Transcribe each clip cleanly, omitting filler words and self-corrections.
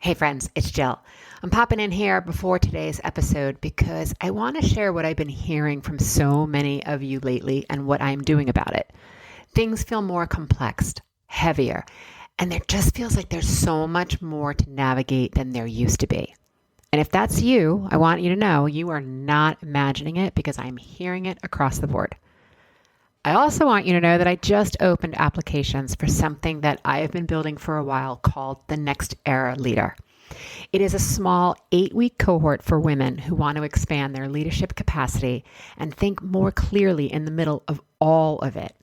Hey friends, it's Jill. I'm popping in here before today's episode because I want to share what I've been hearing from so many of you lately and what I'm doing about it. Things feel more complex, heavier, and there just feels like there's so much more to navigate than there used to be. And if that's you, I want you to know you are not imagining it because I'm hearing it across the board. I also want you to know that I just opened applications for something that I have been building for a while called the Next Era Leader. It is a small 8-week cohort for women who want to expand their leadership capacity and think more clearly in the middle of all of it.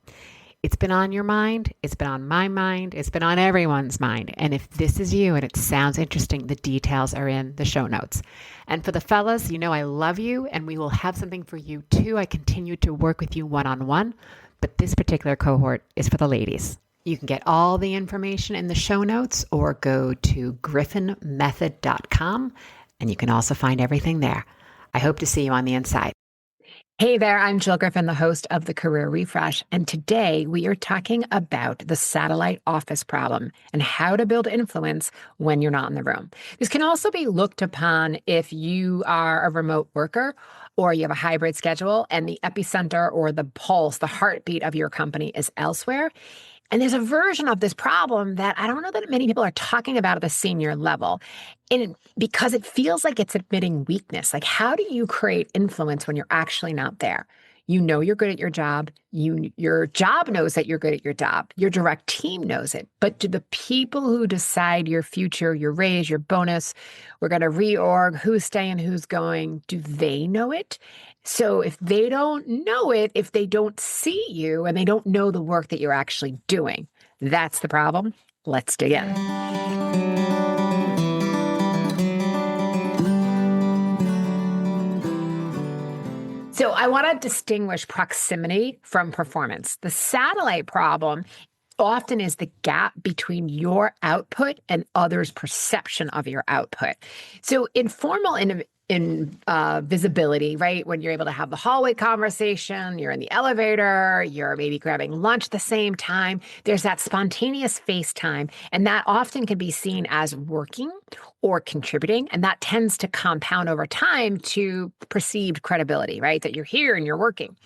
It's been on your mind, it's been on my mind, it's been on everyone's mind. And if this is you and it sounds interesting, the details are in the show notes. And for the fellas, you know I love you and we will have something for you too. I continue to work with you one-on-one, but this particular cohort is for the ladies. You can get all the information in the show notes or go to griffinmethod.com and you can also find everything there. I hope to see you on the inside. Hey there, I'm Jill Griffin, the host of The Career Refresh, and today we are talking about the satellite office problem and how to build influence when you're not in the room. This can also be looked upon if you are a remote worker or you have a hybrid schedule and the epicenter or the pulse, the heartbeat of your company is elsewhere. And there's a version of this problem that I don't know that many people are talking about at the senior level. And because it feels like it's admitting weakness. Like, how do you create influence when you're actually not there? You know you're good at your job. Your job knows that you're good at your job. Your direct team knows it. But do the people who decide your future, your raise, your bonus, we're going to reorg, who's staying, who's going, do they know it? So if they don't know it, if they don't see you and they don't know the work that you're actually doing, that's the problem. Let's dig in. So I want to distinguish proximity from performance. The satellite problem often is the gap between your output and others' perception of your output. So informal visibility, right? When you're able to have the hallway conversation, you're in the elevator, you're maybe grabbing lunch at the same time, there's that spontaneous face time, and that often can be seen as working or contributing, and that tends to compound over time to perceived credibility, right? That you're here and you're working.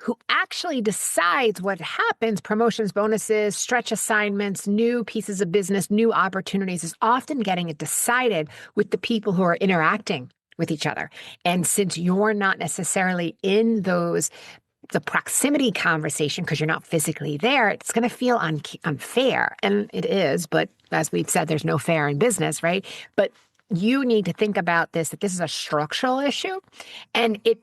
Who actually decides what happens, promotions, bonuses, stretch assignments, new pieces of business, new opportunities, is often getting it decided with the people who are interacting with each other. And since you're not necessarily in the proximity conversation because you're not physically there, it's going to feel unfair. And it is, but as we've said, there's no fair in business, right? But you need to think about this, that this is a structural issue, and it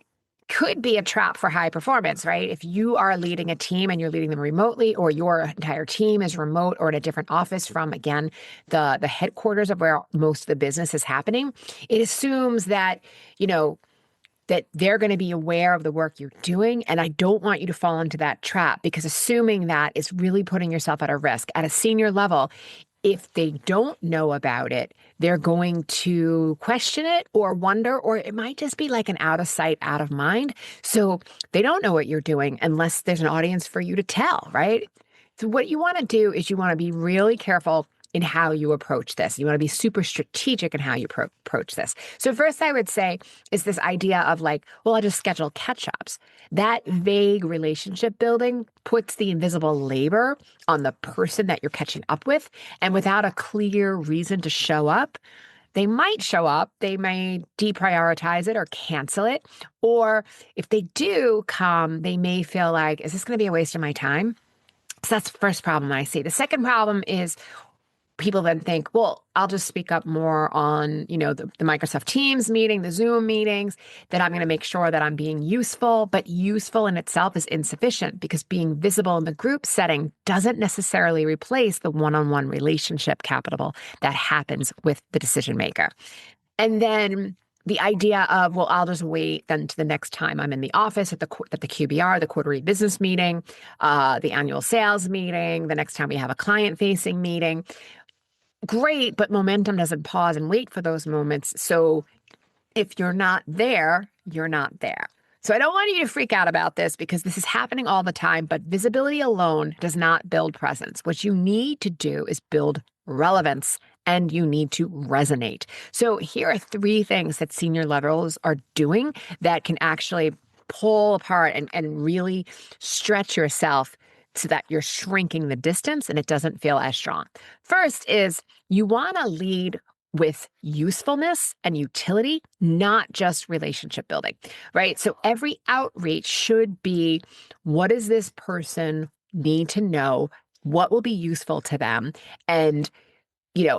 could be a trap for high performance, right? If you are leading a team and you're leading them remotely, or your entire team is remote or in a different office from, again, the headquarters of where most of the business is happening, it assumes that, that they're going to be aware of the work you're doing. And I don't want you to fall into that trap, because assuming that is really putting yourself at a risk. At a senior level, if they don't know about it, they're going to question it or wonder, or it might just be like an out of sight, out of mind. So they don't know what you're doing unless there's an audience for you to tell, right? So what you want to do is you want to be really careful in how you approach this. You want to be super strategic in how you approach this. So first I would say is this idea of like, well, I'll just schedule catch-ups. That vague relationship building puts the invisible labor on the person that you're catching up with. And without a clear reason to show up, they might show up, they may deprioritize it or cancel it. Or if they do come, they may feel like, is this going to be a waste of my time? So that's the first problem I see. The second problem is people then think, well, I'll just speak up more on, the Microsoft Teams meeting, the Zoom meetings, that I'm going to make sure that I'm being useful. But useful in itself is insufficient, because being visible in the group setting doesn't necessarily replace the one-on-one relationship capital that happens with the decision maker. And then the idea of, well, I'll just wait then to the next time I'm in the office at the QBR, the quarterly business meeting, the annual sales meeting, the next time we have a client-facing meeting. Great, but momentum doesn't pause and wait for those moments. So if you're not there, you're not there. So I don't want you to freak out about this, because this is happening all the time, but visibility alone does not build presence. What you need to do is build relevance and you need to resonate. So here are 3 things that senior levels are doing that can actually pull apart and really stretch yourself so that you're shrinking the distance and it doesn't feel as strong. First is you want to lead with usefulness and utility, not just relationship building, right? So every outreach should be, what does this person need to know? What will be useful to them? And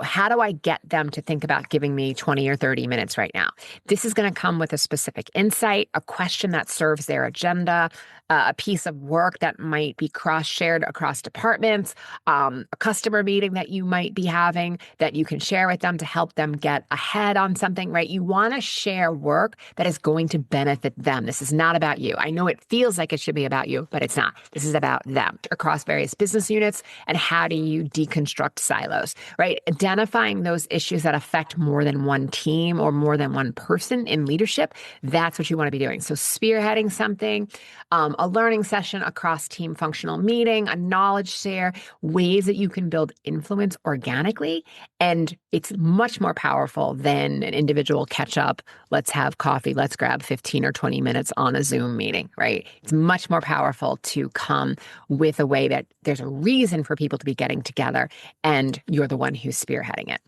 how do I get them to think about giving me 20 or 30 minutes right now? This is going to come with a specific insight, a question that serves their agenda, a piece of work that might be cross-shared across departments, a customer meeting that you might be having that you can share with them to help them get ahead on something, right? You want to share work that is going to benefit them. This is not about you. I know it feels like it should be about you, but it's not. This is about them across various business units. And how do you deconstruct silos, right? Identifying those issues that affect more than one team or more than one person in leadership, that's what you want to be doing. So spearheading something, a learning session, a cross-team functional meeting, a knowledge share, ways that you can build influence organically. And it's much more powerful than an individual catch-up, let's have coffee, let's grab 15 or 20 minutes on a Zoom meeting, right? It's much more powerful to come with a way that there's a reason for people to be getting together and you're the one who's spearheading it.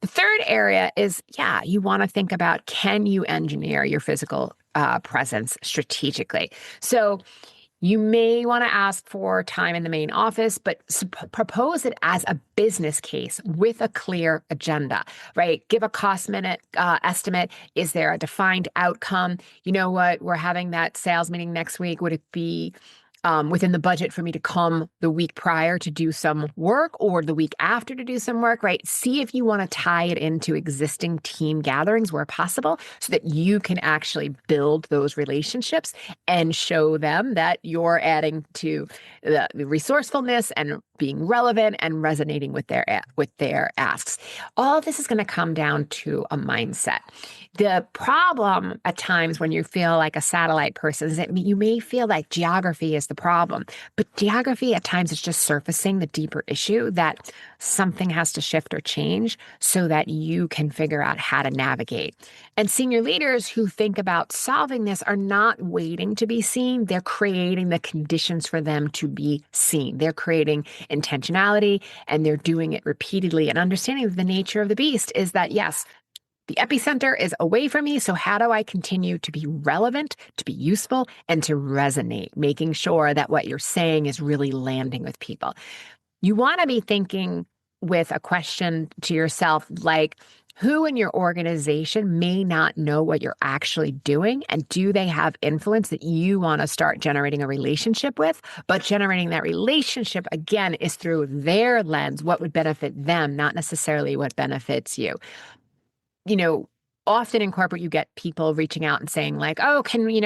The third area is, you want to think about, can you engineer your physical presence strategically? So you may want to ask for time in the main office, but propose it as a business case with a clear agenda, right? Give a cost minute estimate. Is there a defined outcome? You know what? We're having that sales meeting next week. Would it be within the budget for me to come the week prior to do some work or the week after to do some work, right? See if you want to tie it into existing team gatherings where possible so that you can actually build those relationships and show them that you're adding to the resourcefulness and being relevant and resonating with their asks. All of this is going to come down to a mindset. The problem at times when you feel like a satellite person is that you may feel like geography is the problem, but geography at times is just surfacing the deeper issue that something has to shift or change so that you can figure out how to navigate. And senior leaders who think about solving this are not waiting to be seen. They're creating the conditions for them to be seen. They're creating intentionality and they're doing it repeatedly and understanding the nature of the beast is that, yes, the epicenter is away from me. So how do I continue to be relevant, to be useful, and to resonate, making sure that what you're saying is really landing with people? You want to be thinking with a question to yourself like, who in your organization may not know what you're actually doing? And do they have influence that you want to start generating a relationship with? But generating that relationship, again, is through their lens, what would benefit them, not necessarily what benefits you. Often in corporate, you get people reaching out and saying like, oh, can we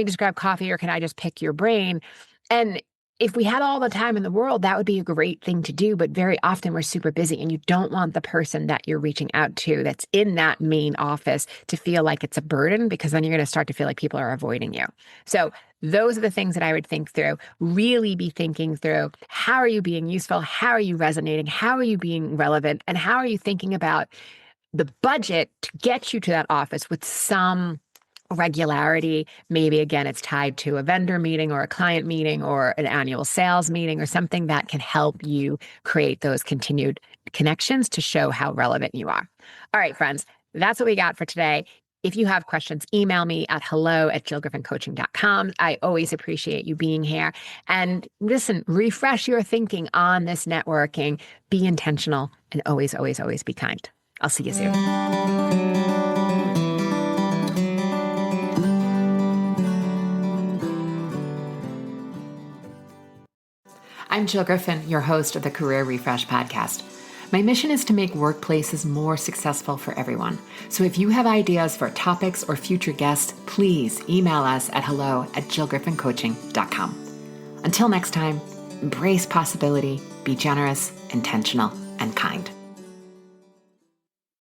just grab coffee or can I just pick your brain? And if we had all the time in the world, that would be a great thing to do. But very often we're super busy and you don't want the person that you're reaching out to that's in that main office to feel like it's a burden, because then you're going to start to feel like people are avoiding you. So those are the things that I would think through, really be thinking through. How are you being useful? How are you resonating? How are you being relevant? And how are you thinking about the budget to get you to that office with some regularity? Maybe, again, it's tied to a vendor meeting or a client meeting or an annual sales meeting or something that can help you create those continued connections to show how relevant you are. All right, friends, that's what we got for today. If you have questions, email me at hello@jillgriffincoaching.com. I always appreciate you being here. And listen, refresh your thinking on this networking. Be intentional and always, always, always be kind. I'll see you soon. I'm Jill Griffin, your host of the Career Refresh podcast. My mission is to make workplaces more successful for everyone. So if you have ideas for topics or future guests, please email us at hello@jillgriffincoaching.com. Until next time, embrace possibility, be generous, intentional, and kind.